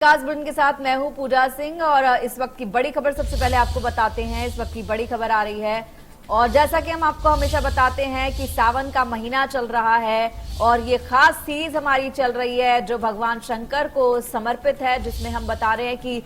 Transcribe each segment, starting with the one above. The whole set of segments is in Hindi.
खास बुलेटिन के साथ मैं हूं पूजा सिंह और इस वक्त की बड़ी खबर सबसे पहले आपको बताते हैं। इस वक्त की बड़ी खबर आ रही है और जैसा कि हम आपको हमेशा बताते हैं कि सावन का महीना चल रहा है और ये खास सीरीज हमारी चल रही है जो भगवान शंकर को समर्पित है, जिसमें हम बता रहे हैं कि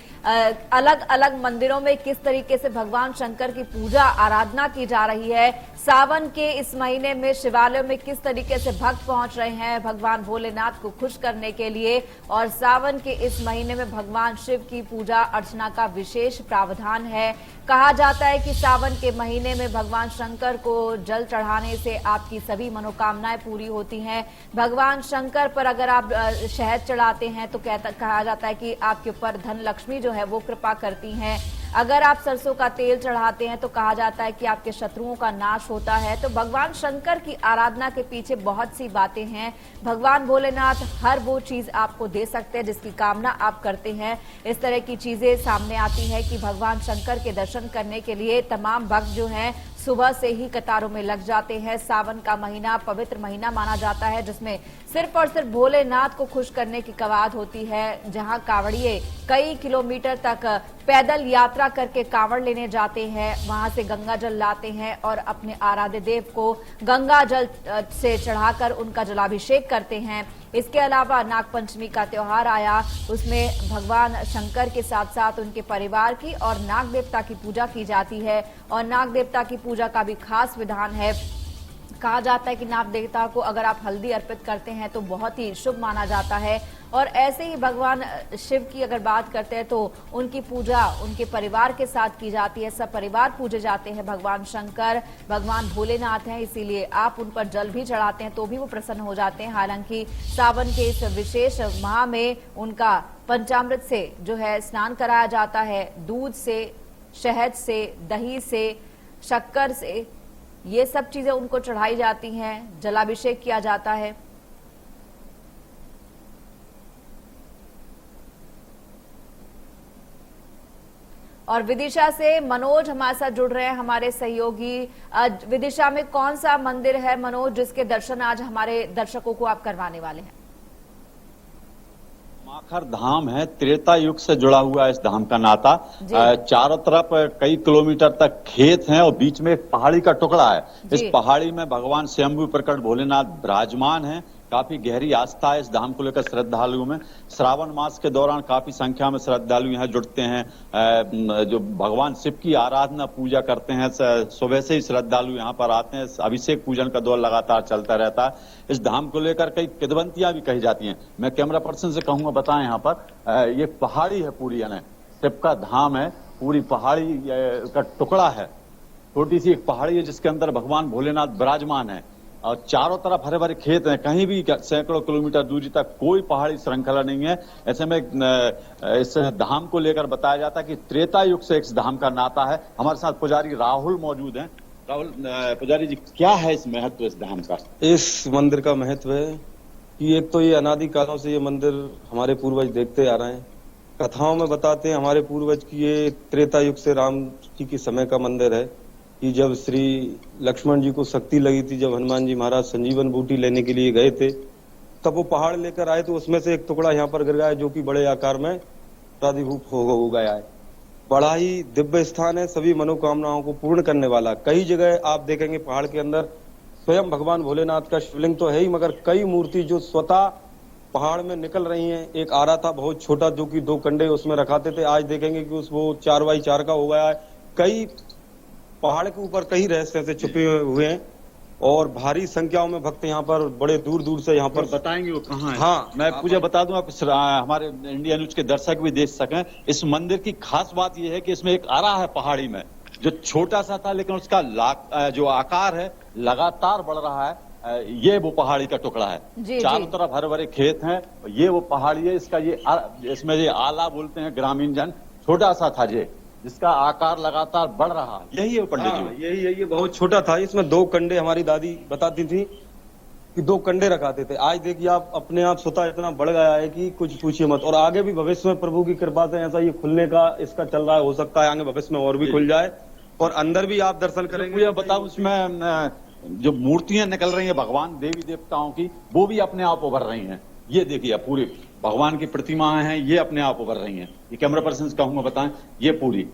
अलग अलग मंदिरों में किस तरीके से भगवान शंकर की पूजा आराधना की जा रही है। सावन के इस महीने में शिवालयों में किस तरीके से भक्त पहुंच रहे हैं भगवान भोलेनाथ को खुश करने के लिए, और सावन के इस महीने में भगवान शिव की पूजा अर्चना का विशेष प्रावधान है। कहा जाता है कि सावन के महीने में भगवान शंकर को जल चढ़ाने से आपकी सभी मनोकामनाएं पूरी होती हैं। भगवान शंकर पर अगर आप शहद चढ़ाते हैं तो कहा जाता है कि आपके ऊपर धन लक्ष्मी जो है वो कृपा करती हैं। अगर आप सरसों का तेल चढ़ाते हैं तो कहा जाता है कि आपके शत्रुओं का नाश होता है। तो भगवान शंकर की आराधना के पीछे बहुत सी बातें हैं। भगवान भोलेनाथ हर वो चीज आपको दे सकते हैं जिसकी कामना आप करते हैं। इस तरह की चीजें सामने आती है कि भगवान शंकर के दर्शन करने के लिए तमाम भक्त जो हैं सुबह से ही कतारों में लग जाते हैं। सावन का महीना पवित्र महीना माना जाता है जिसमें सिर्फ और सिर्फ भोलेनाथ को खुश करने की कवायद होती है, जहां कांवड़िए कई किलोमीटर तक पैदल यात्रा करके कांवड़ लेने जाते हैं, वहां से गंगा जल लाते हैं और अपने आराध्य देव को गंगा जल से चढ़ाकर उनका जलाभिषेक करते हैं। इसके अलावा नागपंचमी का त्योहार आया, उसमें भगवान शंकर के साथ साथ उनके परिवार की और नाग देवता की पूजा की जाती है और नाग देवता की पूजा का भी खास विधान है। कहा जाता है कि नाग देवता को अगर आप हल्दी अर्पित करते हैं तो बहुत ही शुभ माना जाता है। और ऐसे ही भगवान शिव की अगर बात करते हैं तो उनकी पूजा उनके परिवार के साथ की जाती है। सब परिवार पूजे जाते हैं। भगवान शंकर भगवान भोलेनाथ हैं, इसीलिए आप उन पर जल भी चढ़ाते हैं तो भी वो प्रसन्न हो जाते हैं। हालांकि सावन के इस विशेष माह में उनका पंचामृत से जो है स्नान कराया जाता है, दूध से, शहद से, दही से, शक्कर से, ये सब चीजें उनको चढ़ाई जाती हैं, जलाभिषेक किया जाता है। और विदिशा से मनोज हमारे साथ जुड़ रहे हैं, हमारे सहयोगी। विदिशा में कौन सा मंदिर है मनोज जिसके दर्शन आज हमारे दर्शकों को आप करवाने वाले हैं? माखर धाम है, त्रेता युग से जुड़ा हुआ इस धाम का नाता। चारों तरफ कई किलोमीटर तक खेत हैं और बीच में एक पहाड़ी का टुकड़ा है। इस पहाड़ी में भगवान स्वयंभू प्रकट भोलेनाथ विराजमान हैं। काफी गहरी आस्था है इस धाम को लेकर श्रद्धालुओं में। श्रावण मास के दौरान काफी संख्या में श्रद्धालु यहाँ जुटते हैं, जो भगवान शिव की आराधना पूजा करते हैं। सुबह से ही श्रद्धालु यहाँ पर आते हैं। अभिषेक पूजन का दौर लगातार चलता रहता है। इस धाम को लेकर कई किंवदंतियां भी कही जाती हैं। मैं कैमरा पर्सन से कहूंगा बताएं, यहाँ पर ये पहाड़ी है पूरी, यानी शिव का धाम है, पूरी पहाड़ी का टुकड़ा है। छोटी सी एक पहाड़ी है जिसके अंदर भगवान भोलेनाथ विराजमान है और चारों तरफ हरे भरे खेत हैं। कहीं भी सैकड़ों किलोमीटर दूरी तक कोई पहाड़ी श्रृंखला नहीं है। ऐसे में इस धाम को लेकर बताया जाता है कि त्रेता युग से इस धाम का नाता है। हमारे साथ पुजारी राहुल मौजूद हैं। राहुल पुजारी जी, क्या है इस महत्व इस धाम का? इस मंदिर का महत्व है कि एक तो ये अनादि कालों से ये मंदिर हमारे पूर्वज देखते आ रहे हैं। कथाओं में बताते हैं हमारे पूर्वज की ये त्रेता युग से राम जी के समय का मंदिर है कि जब श्री लक्ष्मण जी को शक्ति लगी थी, जब हनुमान जी महाराज संजीवन बूटी लेने के लिए गए थे, तब वो पहाड़ लेकर आए तो उसमें से एक टुकड़ा यहाँ पर गिर गया जो कि बड़े आकार में प्रादुर्भूत हो गया है। बड़ा ही दिव्य स्थान है, सभी मनोकामनाओं को पूर्ण करने वाला। कई जगह आप देखेंगे पहाड़ के अंदर स्वयं भगवान भोलेनाथ का शिवलिंग तो है ही, मगर कई मूर्ति जो स्वतः पहाड़ में निकल रही हैं। एक आ रहा था बहुत छोटा जो कि 2 कंडे उसमें रखाते थे, आज देखेंगे कि वो 4x4 का हो गया है। कई पहाड़ के ऊपर कई रहस्य से छुपे हुए हैं और भारी संख्याओं में भक्त यहाँ पर बड़े दूर दूर से यहाँ पर बताएंगे वो कहाँ है। हाँ, मैं पूजा बता दूं, आप हमारे इंडिया न्यूज के दर्शक भी देख सकें। इस मंदिर की खास बात यह है कि इसमें एक आरा है पहाड़ी में जो छोटा सा था, लेकिन उसका जो आकार है लगातार बढ़ रहा है। ये वो पहाड़ी का टुकड़ा है। चारों तरफ हरे भरे खेत हैं। ये वो पहाड़ी है, इसका इसमें ये आला बोलते हैं ग्रामीण जन। छोटा सा था ये, जिसका आकार लगातार बढ़ रहा है। यही है पंडित जी? यही है। ये बहुत छोटा था। इसमें 2 कंडे हमारी दादी बताती थी कि 2 कंडे रखाते थे। आज देखिए आप अपने आप स्वतः इतना बढ़ गया है कि कुछ पूछिए मत। और आगे भी भविष्य में प्रभु की कृपा से ऐसा ये खुलने का इसका चल रहा है। हो सकता है आगे भविष्य में और भी खुल जाए और अंदर भी आप दर्शन करेंगे। मुझे बताओ, उसमें जो मूर्तियां निकल रही है भगवान देवी देवताओं की, वो भी अपने आप उभर रही हैं। ये देखिए पूरी भगवान की प्रतिमाएं हैं, ये अपने आप उभर रही हैं। ये कैमरा पर्सन कहूंगा बताएं, ये पूरी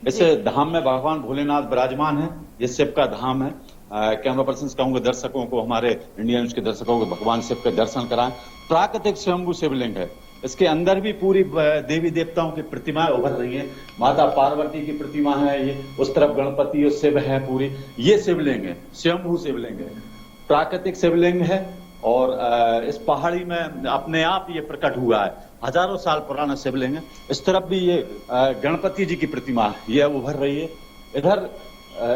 इस धाम में भगवान भोलेनाथ विराजमान है। ये शिव का धाम है। कैमरा पर्सन कहूंगा दर्शकों को, हमारे इंडिया न्यूज के दर्शकों को भगवान शिव के दर्शन कराएं। प्राकृतिक स्वयंभू शिवलिंग है। इसके अंदर भी पूरी देवी देवताओं की प्रतिमाएं उभर रही हैं। माता पार्वती की प्रतिमा है, ये उस तरफ गणपति और शिव है पूरी। ये शिवलिंग है, स्वयंभू शिवलिंग है, प्राकृतिक शिवलिंग है। और इस पहाड़ी में अपने आप ये प्रकट हुआ है। हजारों साल पुराना शिवलिंग है। इस तरफ भी ये गणपति जी की प्रतिमा ये उभर रही है। इधर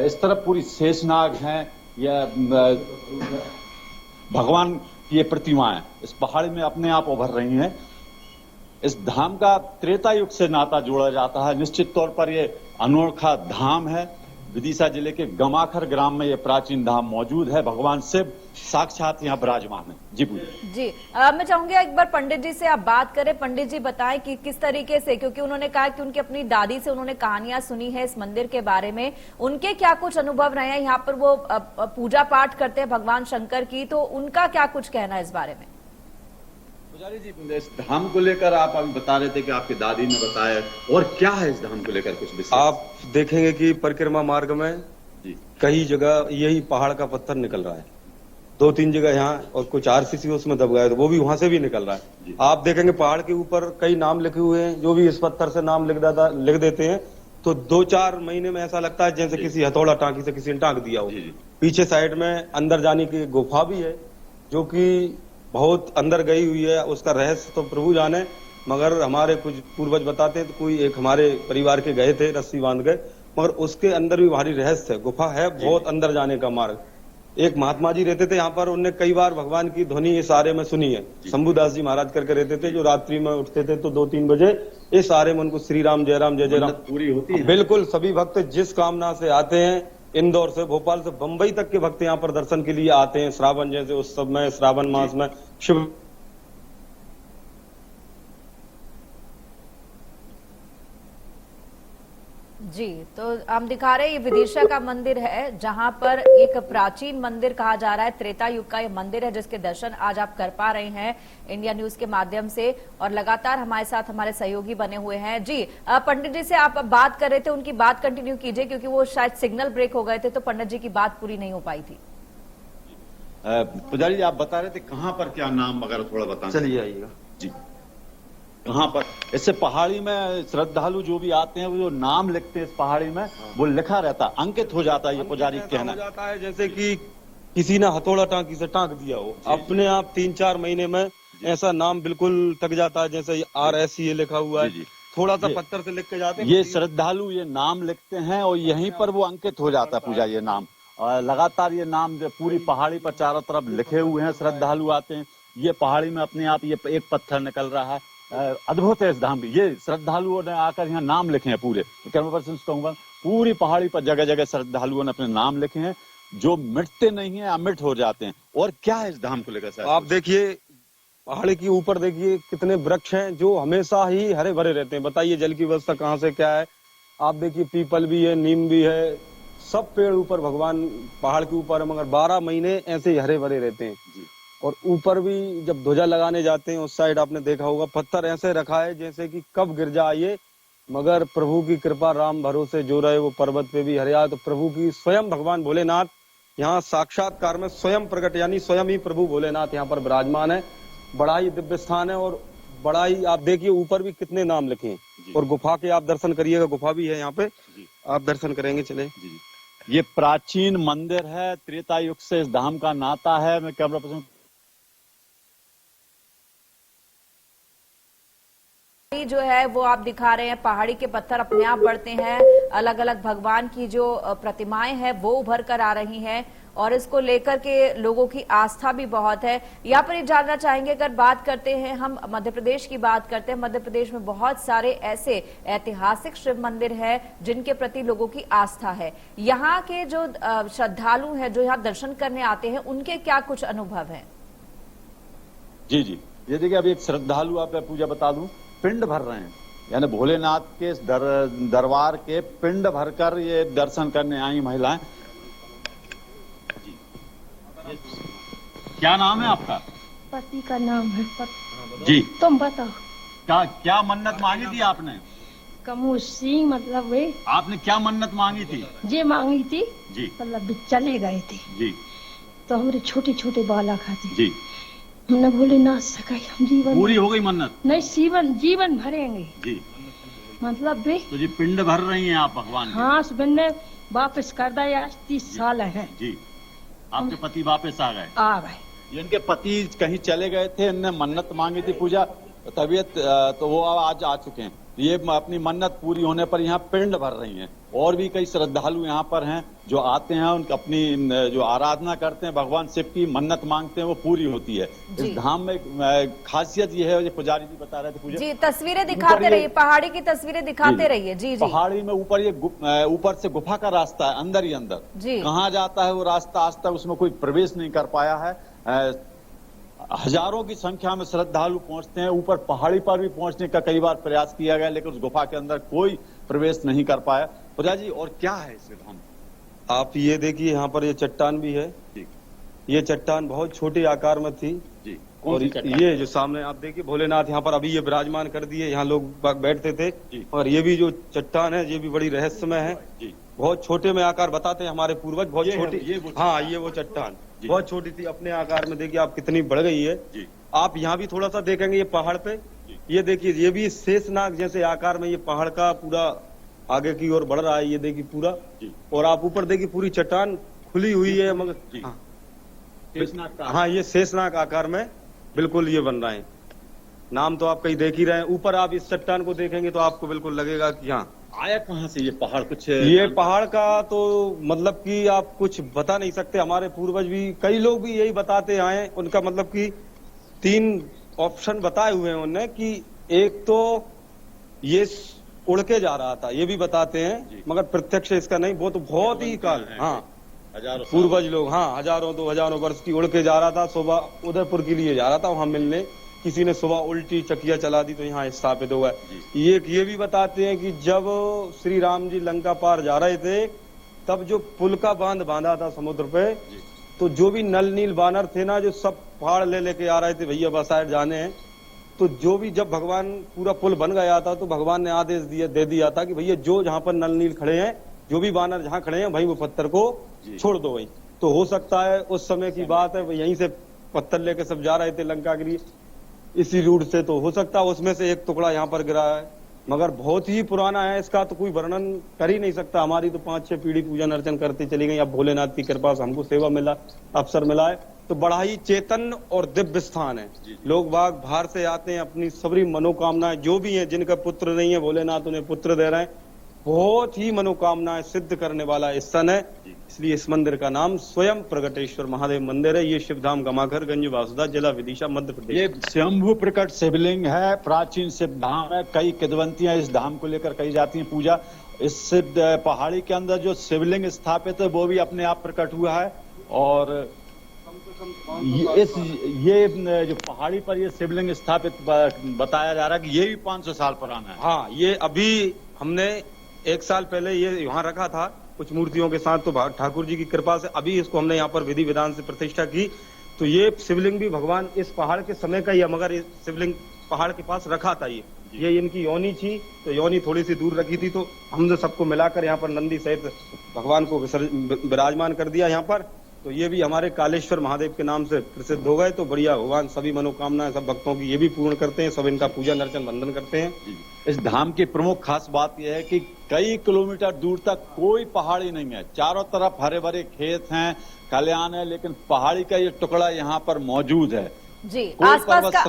इस तरफ पूरी शेषनाग है, या भगवान की ये प्रतिमाएं इस पहाड़ी में अपने आप उभर रही हैं। इस धाम का त्रेता युग से नाता जोड़ा जाता है। निश्चित तौर पर ये अनोखा धाम है। विदिशा जिले के गमाखर ग्राम में ये प्राचीन धाम मौजूद है। भगवान शिव साक्षात यहाँ विराजमान है। जी पूरी जी, मैं चाहूंगी एक बार पंडित जी से आप बात करें। पंडित जी बताएं कि किस तरीके से, क्योंकि उन्होंने कहा कि उनकी अपनी दादी से उन्होंने कहानियां सुनी है इस मंदिर के बारे में, उनके क्या कुछ अनुभव रहे हैं। यहाँ पर वो पूजा पाठ करते हैं भगवान शंकर की, तो उनका क्या कुछ कहना है इस बारे में। पुजारी जी, इस धाम को लेकर आप अभी बता रहे थे कि आपकी दादी ने बताया, और क्या है इस धाम को लेकर कुछ विशेष? आप देखेंगे कि परिक्रमा मार्ग में कई जगह यही पहाड़ का पत्थर निकल रहा है। 2-3 जगह यहाँ और कुछ आरसीसी उसमें दब गए, तो वो भी वहां से भी निकल रहा है। आप देखेंगे पहाड़ के ऊपर कई नाम लिखे हुए हैं। जो भी इस पत्थर से नाम लिख देते हैं तो 2-4 महीने में ऐसा लगता है जैसे किसी हथौड़ा टांकी से किसी ने टांक दिया हो। पीछे साइड में अंदर जाने की गुफा भी है, जो कि बहुत अंदर गई हुई है। उसका रहस्य तो प्रभु जाने, मगर हमारे कुछ पूर्वज बताते हैं। तो कोई एक हमारे परिवार के गए थे, रस्सी बांध गए, मगर उसके अंदर भी भारी रहस्य है। गुफा है, बहुत अंदर जाने का मार्ग। एक महात्मा जी रहते थे यहाँ पर, उनने कई बार भगवान की ध्वनि इस आरे में सुनी है। शंभुदास जी महाराज करके रहते थे, जो रात्रि में उठते थे तो 2-3 बजे इस आरे में उनको श्री राम जय राम जय जय राम पूरी होती है। बिल्कुल सभी भक्त जिस कामना से आते हैं, इंदौर से, भोपाल से, बंबई तक के भक्त यहाँ पर दर्शन के लिए आते हैं। श्रावण जैसे उत्सव में, श्रावण मास में शिव जी, तो हम दिखा रहे हैं ये विदिशा का मंदिर है, जहां पर एक प्राचीन मंदिर कहा जा रहा है। त्रेता युग का ये मंदिर है, जिसके दर्शन आज आप कर पा रहे हैं इंडिया न्यूज के माध्यम से, और लगातार हमारे साथ हमारे सहयोगी बने हुए हैं। जी, पंडित जी से आप बात कर रहे थे, उनकी बात कंटिन्यू कीजिए, क्योंकि वो शायद सिग्नल ब्रेक हो गए थे, तो पंडित जी की बात पूरी नहीं हो पाई थी। पुजारी जी, आप बता रहे थे कहाँ पर क्या नाम वगैरह थोड़ा बताएं। चलिए आइएगा जी। कहाँ पर? इससे पहाड़ी में श्रद्धालु जो भी आते हैं, वो जो नाम लिखते हैं इस पहाड़ी में, वो लिखा रहता है, अंकित हो जाता है। ये पुजारी कहना हो जाता है जैसे कि किसी ने हथौड़ा टांकी से टांक दिया हो। अपने आप 3-4 महीने में ऐसा नाम बिल्कुल तक जाता है, जैसे RSE लिखा हुआ है। थोड़ा सा पत्थर से लिख के जाते हैं। ये श्रद्धालु ये नाम लिखते हैं और यहीं पर वो अंकित हो जाता है पूजा। ये नाम लगातार ये नाम पूरी पहाड़ी पर चारों तरफ लिखे हुए हैं। श्रद्धालु आते हैं, ये पहाड़ी में अपने आप ये एक पत्थर निकल रहा है। अद्भुत है इस धाम की। ये श्रद्धालुओं ने आकर यहाँ नाम लिखे हैं पूरे। कैमरा पर्सन कहूंगा, पूरी पहाड़ी पर जगह जगह श्रद्धालुओं ने अपने नाम लिखे हैं, जो मिटते नहीं है, अमिट हो जाते हैं। और क्या है इस धाम को लेकर सर? आप देखिए पहाड़ी के ऊपर देखिए कितने वृक्ष हैं, जो हमेशा ही हरे भरे रहते हैं। बताइए जल की व्यवस्था कहाँ से क्या है। आप देखिए पीपल भी है, नीम भी है, सब पेड़ ऊपर भगवान पहाड़ के ऊपर है, मगर 12 महीने ऐसे ही हरे भरे रहते हैं। और ऊपर भी जब ध्वजा लगाने जाते हैं, उस साइड आपने देखा होगा पत्थर ऐसे रखा है जैसे कि कब गिर जाए, मगर प्रभु की कृपा, राम भरोसे जो रहे वो पर्वत पे भी हरिया। तो प्रभु की स्वयं भगवान भोलेनाथ यहाँ साक्षात्कार में स्वयं प्रकट, यानी स्वयं ही प्रभु भोलेनाथ यहाँ पर विराजमान है। बड़ा ही दिव्य स्थान है, और बड़ा ही आप देखिए ऊपर भी कितने नाम लिखे हैं। और गुफा के आप दर्शन करिएगा, गुफा भी है यहाँ पे, आप दर्शन करेंगे। चले, ये प्राचीन मंदिर है, त्रेता युग से इस धाम का नाता है। मैं कैमरा पर्सन जो है वो आप दिखा रहे हैं, पहाड़ी के पत्थर अपने आप बढ़ते हैं, अलग अलग भगवान की जो प्रतिमाएं हैं वो उभर कर आ रही हैं, और इसको लेकर के लोगों की आस्था भी बहुत है। यहाँ पर ये जानना चाहेंगे, अगर बात करते हैं हम मध्य प्रदेश की बात करते हैं, मध्य प्रदेश में बहुत सारे ऐसे ऐतिहासिक शिव मंदिर है जिनके प्रति लोगों की आस्था है। यहाँ के जो श्रद्धालु हैं, जो यहाँ दर्शन करने आते हैं, उनके क्या कुछ अनुभव है? जी, ये देखिए, अभी एक श्रद्धालु आप पूजा बता दूं, पिंड भर रहे हैं, यानी भोलेनाथ के दरबार के पिंड भरकर ये दर्शन करने आई महिलाएं। क्या नाम है आपका? पति का नाम है जी, तुम बताओ। क्या क्या मन्नत मांगी थी आपने? कमू सिंह मतलब वे आपने क्या मन्नत मांगी थी? जे मांगी थी जी मतलब चले गए थे जी तो हमारे छोटे छोटे बालक खाते जी, हमने बोले ना सका हम जीवन पूरी हो गई मन्नत? नहीं जीवन जीवन भरेंगे जी, मतलब वे तो जी पिंड भर रही हैं आप भगवान के? हाँ सुबह ने वापस कर दिया। आज 30 साल है जी, आपके पति वापस आ गए? आ गए। इनके पति कहीं चले गए थे, इनने मन्नत मांगी थी पूजा, तबीयत तो वो आज आ चुके हैं। ये अपनी मन्नत पूरी होने पर यहाँ पिंड भर रही हैं। और भी कई श्रद्धालु यहाँ पर हैं जो आते हैं, उनकी अपनी जो आराधना करते हैं भगवान शिव की, मन्नत मांगते हैं, वो पूरी होती है। इस धाम में खासियत ये है, ये पुजारी जी बता रहे थे पूजा जी, तस्वीरें दिखाते रहिए, पहाड़ी की तस्वीरें दिखाते रहिए। जी जी, पहाड़ी में ऊपर ये ऊपर से गुफा का रास्ता है, अंदर ही अंदर जी, कहाँ जाता है वो रास्ता, आज तक उसमें कोई प्रवेश नहीं कर पाया है। हजारों की संख्या में श्रद्धालु पहुंचते हैं। ऊपर पहाड़ी पर भी पहुंचने का कई बार प्रयास किया गया, लेकिन उस गुफा के अंदर कोई प्रवेश नहीं कर पाया। प्रजा जी, और क्या है इस धाम? आप ये देखिए, यहाँ पर ये चट्टान भी है। जी, ये चट्टान बहुत छोटे आकार में थी। जी, और ये जो सामने आप देखिए भोलेनाथ यहाँ पर अभी ये विराजमान कर दिए, यहाँ लोग बैठते थे। जी, और ये भी जो चट्टान है ये भी बड़ी रहस्यमय है। जी, बहुत छोटे में आकार बताते हैं हमारे पूर्वज, बहुत छोटी। हाँ, ये वो चट्टान बहुत छोटी थी, अपने आकार में देखिए आप कितनी बढ़ गई है। जी, आप यहाँ भी थोड़ा सा देखेंगे, ये पहाड़ पे ये देखिए, ये भी शेषनाग जैसे आकार में ये पहाड़ का पूरा आगे की ओर बढ़ रहा है। ये देखिए पूरा। और आप ऊपर देखिए पूरी चट्टान खुली हुई है, मगर हाँ ये शेषनाग आकार में बिल्कुल ये बन रहा है। नाम तो आप कहीं देख ही रहे हैं। ऊपर आप इस चट्टान को देखेंगे तो आपको बिल्कुल लगेगा कि हाँ, आया कहाँ से ये पहाड़? कुछ ये पहाड़ का तो मतलब कि आप कुछ बता नहीं सकते। हमारे पूर्वज भी, कई लोग भी यही बताते आए। उनका मतलब कि 3 ऑप्शन बताए हुए हैं उन्होंने, कि एक तो ये उड़ के जा रहा था, ये भी बताते हैं, मगर प्रत्यक्ष इसका नहीं। वो तो बहुत ही काल, हाँ पूर्वज लोग, हाँ हजारों 2000 वर्ष की उड़ के जा रहा था। सुबह उदयपुर के लिए जा रहा था वहां मिलने, किसी ने सुबह उल्टी चकिया चला दी तो यहाँ स्थापित हुआ। ये भी बताते हैं कि जब श्री राम जी लंका पार जा रहे थे, तब जो पुल का बांध बांधा था समुद्र पे, तो जो भी नल नील बानर थे ना, जो सब पहाड़ लेके आ रहे थे, भैया बस साइड जाने हैं, तो जो भी जब भगवान पूरा पुल बन गया था तो भगवान ने आदेश दे दिया था कि भैया जो जहाँ पर नल नील खड़े हैं, जो भी बानर जहाँ खड़े हैं, भाई वो पत्थर को छोड़ दो। वही तो हो सकता है उस समय की बात है, यहीं से पत्थर लेके सब जा रहे थे लंका के लिए, इसी रूट से। तो हो सकता है उसमें से एक टुकड़ा यहाँ पर गिरा है, मगर बहुत ही पुराना है, इसका तो कोई वर्णन कर ही नहीं सकता। हमारी तो 5-6 पीढ़ी पूजन अर्चन करती चली गई। अब भोलेनाथ की कृपा से हमको सेवा मिला, अवसर मिला है, तो बड़ा ही चेतन और दिव्य स्थान है। लोग बाग बाहर से आते हैं, अपनी सभी मनोकामनाएं जो भी हैं, जिनका पुत्र नहीं है भोलेनाथ उन्हें पुत्र दे रहे हैं। बहुत ही मनोकामनाएं सिद्ध करने वाला स्थान है, इसलिए इस मंदिर का नाम स्वयं प्रगटेश्वर महादेव मंदिर है। ये शिवधाम गमाखरगंज वासुदा जिला विदिशा मध्य प्रदेश। ये स्वयंभू प्रकट शिवलिंग है, प्राचीन शिवधाम है। कई किंवदंतियां इस धाम को लेकर कही जाती हैं पूजा। इस पहाड़ी के अंदर जो शिवलिंग स्थापित है वो भी अपने आप प्रकट हुआ है। और ये जो पहाड़ी पर ये शिवलिंग स्थापित बताया जा रहा है कि ये भी 500 साल पुराना है। हाँ, ये अभी हमने 1 साल पहले ये यहाँ रखा था कुछ मूर्तियों के साथ, तो ठाकुर जी की कृपा से अभी इसको हमने यहाँ पर विधि विधान से प्रतिष्ठा की। तो ये शिवलिंग भी भगवान इस पहाड़ के समय का ही है, मगर ये शिवलिंग पहाड़ के पास रखा था। ये इनकी योनि थी, तो योनि थोड़ी सी दूर रखी थी, तो हमने सबको मिलाकर यहाँ पर नंदी सहित भगवान को विराजमान कर दिया यहाँ पर। तो ये भी हमारे कालेश्वर महादेव के नाम से प्रसिद्ध हो गए। तो बढ़िया, भगवान सभी मनोकामनाएं सब भक्तों की ये भी पूर्ण करते हैं, सब इनका पूजन अर्चन वंदन करते हैं। इस धाम की प्रमुख खास बात यह है कि कई किलोमीटर दूर तक कोई पहाड़ी नहीं है, चारों तरफ हरे भरे खेत हैं, खलिहान है, लेकिन पहाड़ी का ये टुकड़ा यहाँ पर मौजूद है। जी, आसपास का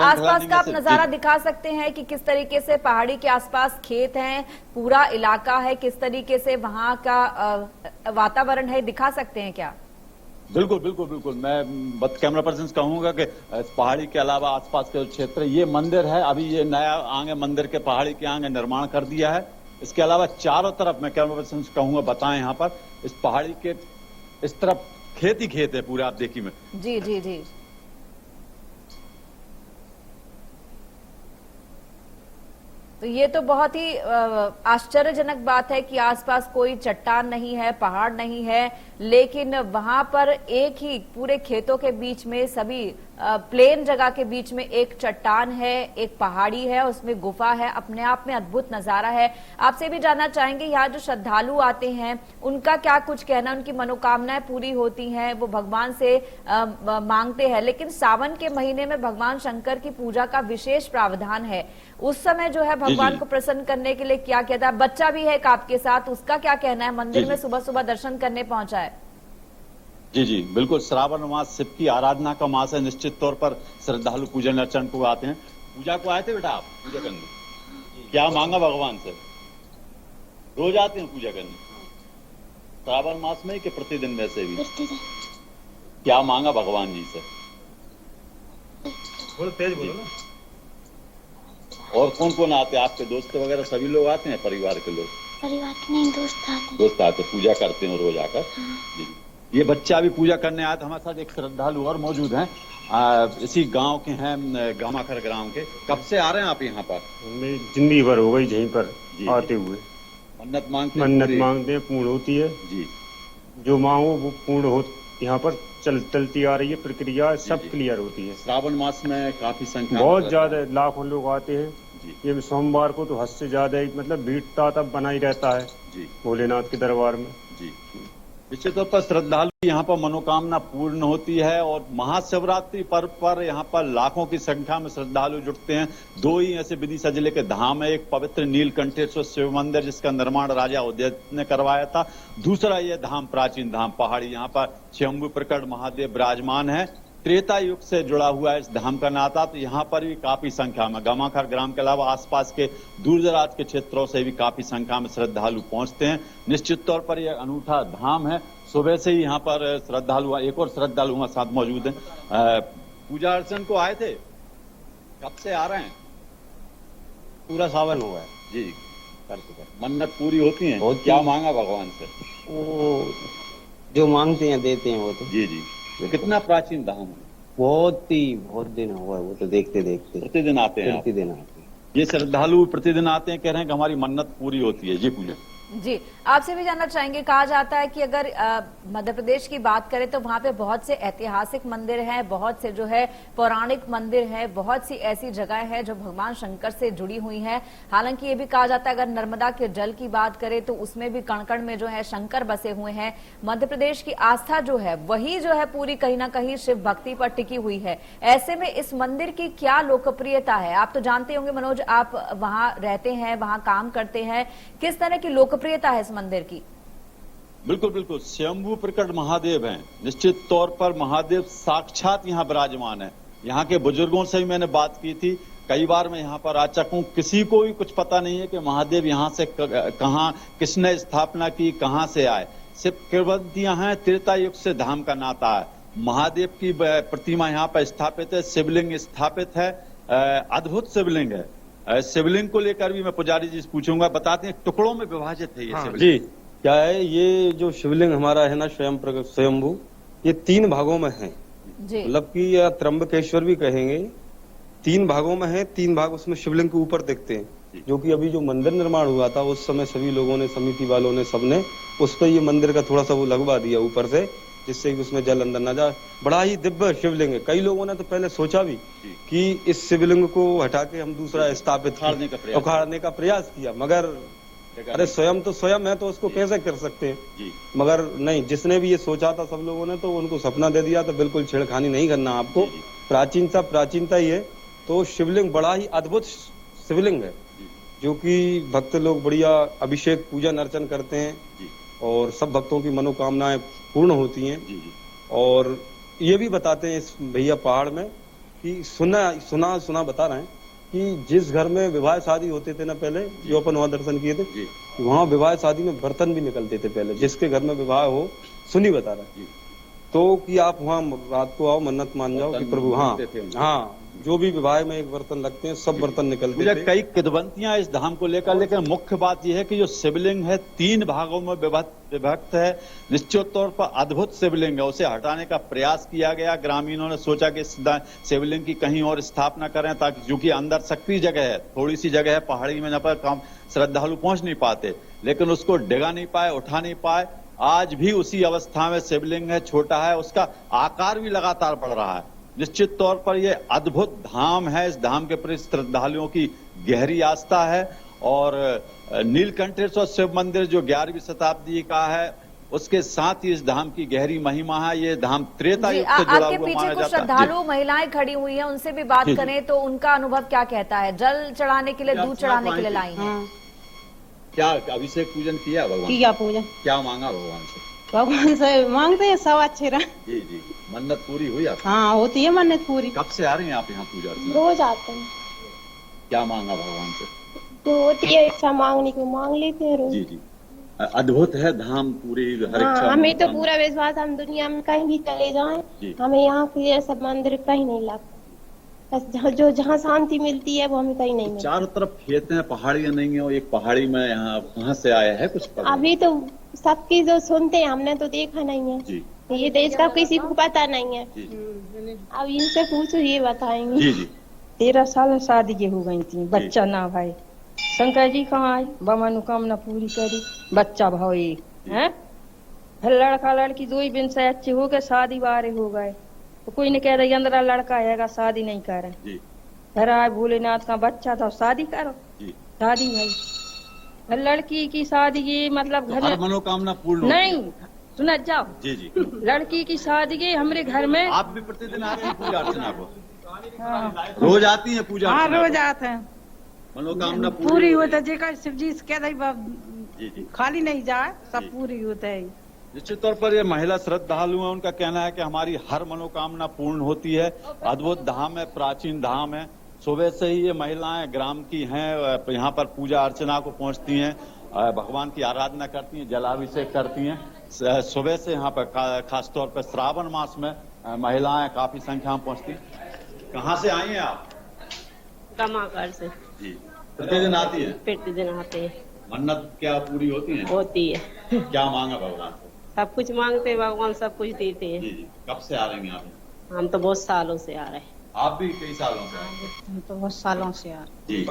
आप नजारा दिखा सकते हैं कि किस तरीके से पहाड़ी के आसपास खेत हैं, पूरा इलाका है, किस तरीके से वहां का वातावरण है, दिखा सकते हैं क्या? बिल्कुल बिल्कुल बिल्कुल, मैं कैमरा पर्सन कहूंगा कि पहाड़ी के अलावा आसपास के क्षेत्र, ये मंदिर है, अभी ये नया आगे मंदिर के पहाड़ी के आगे निर्माण कर दिया है। इसके अलावा चारों तरफ मैं कैमरा पर्सन कहूंगा बताएं, यहाँ पर इस पहाड़ी के इस तरफ खेत ही खेत है पूरे, आप देखिए में। जी जी जी, तो ये तो बहुत ही आश्चर्यजनक बात है कि आसपास कोई चट्टान नहीं है, पहाड़ नहीं है, लेकिन वहां पर एक ही पूरे खेतों के बीच में सभी प्लेन जगह के बीच में एक चट्टान है, एक पहाड़ी है, उसमें गुफा है। अपने आप में अद्भुत नजारा है। आपसे भी जानना चाहेंगे यहाँ जो श्रद्धालु आते हैं उनका क्या कुछ कहना, उनकी मनोकामनाएं पूरी होती हैं, वो भगवान से मांगते हैं। लेकिन सावन के महीने में भगवान शंकर की पूजा का विशेष प्रावधान है। उस समय जो है भगवान को प्रसन्न करने के लिए क्या कहता है? बच्चा भी है एक आपके साथ, उसका क्या कहना है? मंदिर में सुबह सुबह दर्शन करने पहुंचा है। जी जी बिल्कुल, श्रावण मास शिव की आराधना का मास है। निश्चित तौर पर श्रद्धालु पूजन अर्चन को आते हैं। पूजा को आए थे बेटा आप पूजा करने? क्या मांगा भगवान से? रोज आते हैं पूजा करने श्रावण मास में कि प्रतिदिन वैसे भी? क्या मांगा भगवान जी से? थोड़ा तेज बोलो ना। और कौन कौन आते हैं? आपके दोस्त वगैरह सभी लोग आते हैं? परिवार के लोग? परिवार के नहीं, दोस्त आते हैं। दोस्त आते, पूजा करते हैं रोज आकर। जी, ये बच्चा भी पूजा करने आया था। हमारे साथ एक श्रद्धालु और मौजूद हैं, इसी गांव के हैं, गामाखर ग्राम के। कब से आ रहे हैं आप यहाँ पर? हमें जिंदगी भर हो गई यहीं पर आते हुए। मन्नत मांगते हैं, पूर्ण होती है जी। जो मांगो वो पूर्ण हो। यहाँ पर चलती आ रही है प्रक्रिया, सब क्लियर होती है। श्रावण मास में काफी संख्या बहुत ज्यादा लाखों लोग आते हैं। ये सोमवार को तो हद से ज्यादा मतलब भीड़ तब बना ही रहता है जी भोलेनाथ के दरबार में। जी, निश्चित तौर पर श्रद्धालु यहाँ पर मनोकामना पूर्ण होती है। और महाशिवरात्रि पर्व पर यहाँ पर लाखों की संख्या में श्रद्धालु जुटते हैं। दो ही ऐसे विदिशा जिले के धाम है, एक पवित्र नीलकंठेश्वर शिव मंदिर जिसका निर्माण राजा उदय ने करवाया था। दूसरा ये धाम प्राचीन धाम पहाड़ी, यहाँ पर स्वयंभू प्रकट महादेव विराजमान है। त्रेता युग से जुड़ा हुआ है इस धाम का नाता। तो यहाँ पर भी काफी संख्या में गामाखर ग्राम के अलावा आसपास के दूर दराज के क्षेत्रों से भी काफी संख्या में श्रद्धालु पहुंचते हैं। निश्चित तौर पर यह अनूठा धाम है। सुबह से ही यहाँ पर श्रद्धालु, एक और श्रद्धालु हमारे साथ मौजूद हैं। पूजा अर्चन को आए थे? कब से आ रहे हैं? पूरा सावन हुआ है जी। मन्नत पूरी होती है? क्या मांगा भगवान से? वो जो मांगते हैं देते हैं वो तो। जी जी। कितना प्राचीन धाम है? बहुत दिन हुआ है वो तो। देखते देखते प्रतिदिन आते हैं? प्रतिदिन आते हैं। ये श्रद्धालु प्रतिदिन आते हैं, कह रहे हैं कि हमारी मन्नत पूरी होती है। जी पूजा जी, आपसे भी जानना चाहेंगे। कहा जाता है कि अगर मध्य प्रदेश की बात करें तो वहां पे बहुत से ऐतिहासिक मंदिर हैं, बहुत से जो है पौराणिक मंदिर हैं, बहुत सी ऐसी जगह है जो भगवान शंकर से जुड़ी हुई हैं। हालांकि ये भी कहा जाता है अगर नर्मदा के जल की बात करें तो उसमें भी कण-कण में जो है शंकर बसे हुए हैं। मध्य प्रदेश की आस्था जो है वही जो है पूरी कहीं ना कहीं शिव भक्ति पर टिकी हुई है। ऐसे में इस मंदिर की क्या लोकप्रियता है? आप तो जानते होंगे मनोज, आप वहां रहते हैं, वहां काम करते हैं, किस तरह की लोकप्रियता है इस मंदिर की? बिल्कुल बिल्कुल, स्वयंभू प्रकट महादेव हैं। निश्चित तौर पर महादेव साक्षात यहाँ विराजमान है। यहाँ के बुजुर्गों से भी मैंने बात की थी, कई बार मैं यहाँ पर आ चुका हूँ। किसी को भी कुछ पता नहीं है कि महादेव यहाँ से कहाँ, किसने स्थापना की, कहाँ से आए। सिर्फ किंवदंतियां हैं, त्रेता युग से धाम का नाता है। महादेव की प्रतिमा यहाँ पर स्थापित है, शिवलिंग स्थापित है, अद्भुत शिवलिंग है। शिवलिंग को लेकर भी मैं पुजारी जी से पूछूंगा। बताते हैं टुकड़ों में विभाजित है ये शिवलिंग। जी, क्या है ये जो शिवलिंग हमारा है ना स्वयंभू, ये 3 भागों में है। मतलब कि या त्र्यंबकेश्वर भी कहेंगे, 3 भागों में है। 3 भाग उसमें शिवलिंग के ऊपर दिखते हैं। जो कि अभी जो मंदिर निर्माण हुआ था उस समय सभी लोगों ने, समिति वालों ने, सबने उस पर ये मंदिर का थोड़ा सा वो लगवा दिया ऊपर से, जिससे कि उसमें जल अंदर न जाए। बड़ा ही दिव्य शिवलिंग है। कई लोगों ने तो पहले सोचा भी कि इस शिवलिंग को हटा के हम दूसरा स्थापित उखाड़ने का प्रयास किया, मगर अरे स्वयं तो स्वयं है तो उसको कैसे कर सकते हैं। मगर नहीं, जिसने भी ये सोचा था सब लोगों ने, तो उनको सपना दे दिया। तो बिल्कुल छेड़खानी नहीं करना आपको, प्राचीनता ही है। तो शिवलिंग बड़ा ही अद्भुत शिवलिंग है, जो कि भक्त लोग बढ़िया अभिषेक पूजन अर्चन करते हैं और सब भक्तों की मनोकामनाएं पूर्ण होती हैं। और ये भी बताते हैं इस भैया पहाड़ में कि सुना बता रहे हैं कि जिस घर में विवाह शादी होते थे ना पहले, जो अपन वहां दर्शन किए थे, वहां विवाह शादी में बर्तन भी निकलते थे पहले। जिसके घर में विवाह हो, सुनी बता रहा है, तो कि आप वहाँ रात को आओ, मन्नत मान जाओ कि प्रभु, हाँ जो भी विवाह में एक बर्तन लगते हैं सब बर्तन निकलते थे। कई किंवदंतियां इस धाम को लेकर, लेकिन मुख्य बात यह है कि जो शिवलिंग है 3 भागों में विभक्त है। निश्चित तौर पर अद्भुत शिवलिंग है, उसे हटाने का प्रयास किया गया। ग्रामीणों ने सोचा कि शिवलिंग की कहीं और स्थापना करें, ताकि जो कि अंदर सक्रिय जगह है, थोड़ी सी जगह है पहाड़ी में, जहाँ पर श्रद्धालु पहुंच नहीं पाते, लेकिन उसको डिगा नहीं पाए, उठा नहीं पाए। आज भी उसी अवस्था में शिवलिंग है, छोटा है, उसका आकार भी लगातार बढ़ रहा है। निश्चित तौर पर यह अद्भुत धाम है। इस धाम के प्रति श्रद्धालुओं की गहरी आस्था है और नीलकंठेश्वर शिव मंदिर जो 11वीं शताब्दी का है, उसके साथ ही इस धाम की गहरी महिमा है। ये धाम त्रेता युग से जुड़ा आपके हुआ पीछे माना कुछ जाता है। श्रद्धालु महिलाएं खड़ी हुई हैं, उनसे भी बात करें तो उनका अनुभव क्या कहता है? जल चढ़ाने के लिए, दूध चढ़ाने के लिए लाई हैं। हाँ, क्या अभिषेक पूजन किया भगवान? किया पूजा। क्या मांगा भगवान से? भगवान से मांगते हैं सब अच्छे रहे। जी जी, मन्नत पूरी हुई आपकी? हाँ, होती है मन्नत पूरी। कब से आ रही हैं आप यहाँ पूजा अर्चना? रोज आते हैं। क्या मांगा भगवान से? जो होती है इच्छा मांगने को मांग लेते हैं रोज। जी जी, अद्भुत है धाम पूरी, हर हाँ, इच्छा हमें तो मांगता पूरा विश्वास, हम दुनिया में कहीं भी चले जी। जाएं, हमें यहाँ के ये सब मंदिर कहीं नहीं लगता। बस जहाँ शांति मिलती है वो हमें कहीं नहीं मिलती। चारों तरफ खेत हैं, पहाड़ियां नहीं है, और एक पहाड़ी में यहाँ कहाँ से आया है कुछ पता नहीं? अभी तो सबकी जो सुनते हैं, हमने तो देखा नहीं है। जी ये देश का किसी को पता नहीं है। जी जी अब इनसे पूछो, ये बताएंगे। जी जी 13 साल शादी के हो गई थी, बच्चा ना भाई। शंकर जी कहाँ आए, मनोकामना पूरी करी, बच्चा भाव एक है। लड़का लड़की दो ही दिन से अच्छे हो गए, शादी बारे हो गए, तो कोई ने कह रही अंदर लड़का है, शादी नहीं करे। जी घर आए भोलेनाथ का बच्चा था, शादी करो। जी, शादी भाई, लड़की की शादी ये मतलब तो घर हर मनोकामना पूर्ण होती है। नहीं, सुना जाओ। जी जी, लड़की की शादी के हमारे घर में। आप भी प्रतिदिन आते हैं पूजा अर्चना को? हाँ, रोज आती हैं पूजा हाँ, अर्चना रोज को? आते हैं। मनोकामना पूरी हो होता है, जेकर शिव जी से कह दई जी जी, खाली नहीं जाए, जी। सब पूरी होता है। निश्चित तौर पर ये महिला श्रद्धालु है, उनका कहना है कि हमारी हर मनोकामना पूर्ण होती है। अद्भुत धाम है, प्राचीन धाम है। सुबह से ही ये महिलाएं ग्राम की हैं, यहाँ पर पूजा अर्चना को पहुंचती हैं, भगवान की आराधना करती हैं, जलाभिषेक करती हैं। सुबह से यहाँ पर खासतौर पर श्रावण मास में महिलाएं काफी संख्या में पहुंचती हैं। कहाँ से आई हैं आप? कमाकर से। जी, प्रतिदिन आती हैं? प्रतिदिन आते हैं। मन्नत क्या पूरी होती है? होती है। क्या मांगा भगवान से? सब कुछ मांगते हैं, भगवान सब कुछ देते हैं। जी जी, कब से आ रही हैं आप? हम तो बहुत सालों से आ रहे हैं। आप भी कई सालों से आए हैं? हम तो बहुत सालों से आ जी,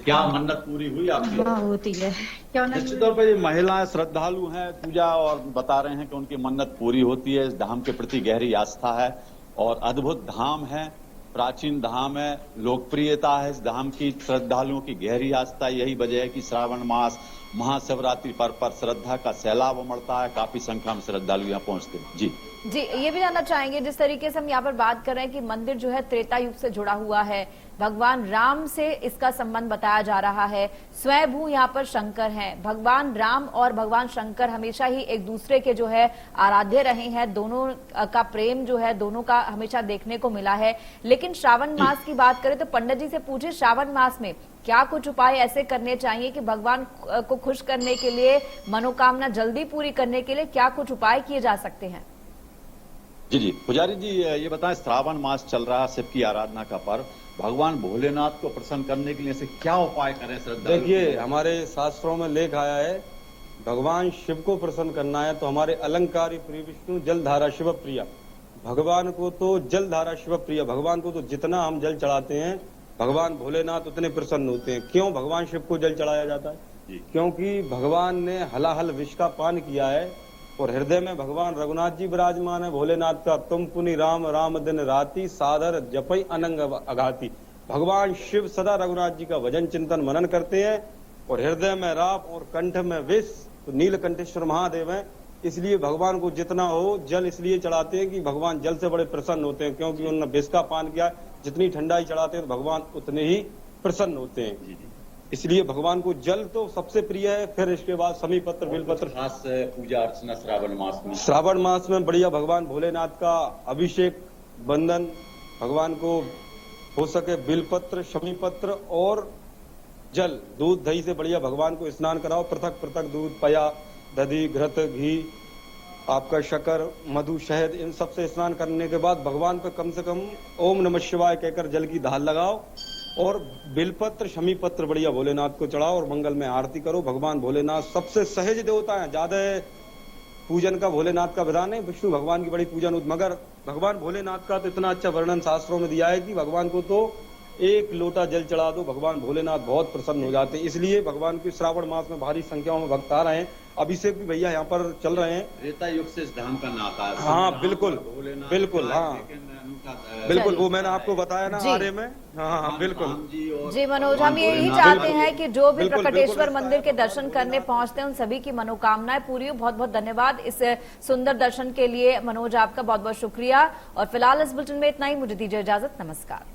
क्या मन्नत पूरी हुई आपकी? हाँ, होती है। क्यों नहीं? निश्चित तौर पर ये महिलाएं श्रद्धालु हैं, पूजा और बता रहे हैं कि उनकी मन्नत पूरी होती है। इस धाम के प्रति गहरी आस्था है और अद्भुत धाम है, प्राचीन धाम है, लोकप्रियता है इस धाम की, श्रद्धालुओं की गहरी आस्था। यही वजह है कि श्रावण मास, महाशिवरात्रि पर श्रद्धा का सैलाब उमड़ता है, काफी संख्या में श्रद्धालु यहाँ पहुंचते हैं। जी जी, ये भी जानना चाहेंगे, जिस तरीके से हम यहाँ पर बात कर रहे हैं कि मंदिर जो है त्रेता युग से जुड़ा हुआ है, भगवान राम से इसका संबंध बताया जा रहा है। स्वयंभू यहाँ पर शंकर हैं, भगवान राम और भगवान शंकर हमेशा ही एक दूसरे के जो है आराध्य रहे हैं। दोनों का प्रेम जो है दोनों का हमेशा देखने को मिला है। लेकिन श्रावण मास की बात करें तो पंडित जी से पूछे, श्रावण मास में क्या कुछ उपाय ऐसे करने चाहिए कि भगवान को खुश करने के लिए, मनोकामना जल्दी पूरी करने के लिए क्या कुछ उपाय किए जा सकते हैं? जी जी, पुजारी जी ये बताएं, श्रावण मास चल रहा है, शिव की आराधना का पर्व, भगवान भोलेनाथ को प्रसन्न करने के लिए ऐसे क्या उपाय करें श्रद्धालु? देखिए, हमारे शास्त्रों में लेख आया है, भगवान शिव को प्रसन्न करना है तो हमारे अलंकारी प्रिय विष्णु जलधारा शिव प्रिया, भगवान को तो जलधारा शिव प्रिया, भगवान को तो जितना हम जल चढ़ाते हैं भगवान भोलेनाथ उतने प्रसन्न होते हैं। क्यों भगवान शिव को जल चढ़ाया जाता है? क्योंकि भगवान ने हलाहल विष का पान किया है और हृदय में भगवान रघुनाथ जी विराजमान है। भोलेनाथ का तुम पुनि राम राम दिन राति, सादर जपई अनंग अघाती। भगवान शिव सदा रघुनाथ जी का भजन चिंतन मनन करते हैं और हृदय में राप और कंठ में विष, तो नीलकंठेश्वर महादेव हैं। इसलिए भगवान को जितना हो जल इसलिए चढ़ाते हैं कि भगवान जल से बड़े प्रसन्न होते हैं, क्योंकि उन्होंने विष का पान किया। जितनी ठंडाई चढ़ाते हैं तो भगवान उतने ही प्रसन्न होते हैं। इसलिए भगवान को जल तो सबसे प्रिय है, फिर इसके बाद समीपत्र बिलपत्र। खास पूजा अर्चना श्रावण मास में? श्रावण मास में बढ़िया भगवान भोलेनाथ का अभिषेक, बंधन, भगवान को हो सके बिलपत्र, शमीपत्र और जल, दूध दही से बढ़िया भगवान को स्नान कराओ। पृथक पृथक दूध, पया, दधी, घृत, घी, आपका शक्कर, मधु, शहद, इन सब से स्नान करने के बाद भगवान पे कम से कम ओम नमः शिवाय कहकर जल की धार लगाओ और बिलपत्र, शमीपत्र बढ़िया भोलेनाथ को चढ़ाओ और मंगल में आरती करो। भगवान भोलेनाथ सबसे सहज देवता है, ज्यादा पूजन का भोलेनाथ का विधान है, विष्णु भगवान की बड़ी पूजन, मगर भगवान भोलेनाथ का तो इतना अच्छा वर्णन शास्त्रों में दिया है कि भगवान को तो एक लोटा जल चढ़ा दो, भगवान भोलेनाथ बहुत प्रसन्न हो जाते हैं। इसलिए भगवान के श्रावण मास में भारी संख्याओं में भक्त आ रहे हैं। अभिषेक भी भैया यहाँ पर चल रहे हैं। त्रेता युग से इस धाम का नाता है। हाँ बिल्कुल बिल्कुल, हाँ बिल्कुल, वो मैंने आपको बताया ना बारे में। हाँ बिल्कुल जी मनोज, हम यही चाहते हैं कि जो भी प्रकटेश्वर मंदिर के दर्शन करने पहुंचते हैं उन सभी की मनोकामनाएं पूरी हो। बहुत बहुत धन्यवाद इस सुंदर दर्शन के लिए मनोज, आपका बहुत बहुत शुक्रिया। और फिलहाल इस बुलेटिन में इतना ही, मुझे दीजिए इजाजत, नमस्कार।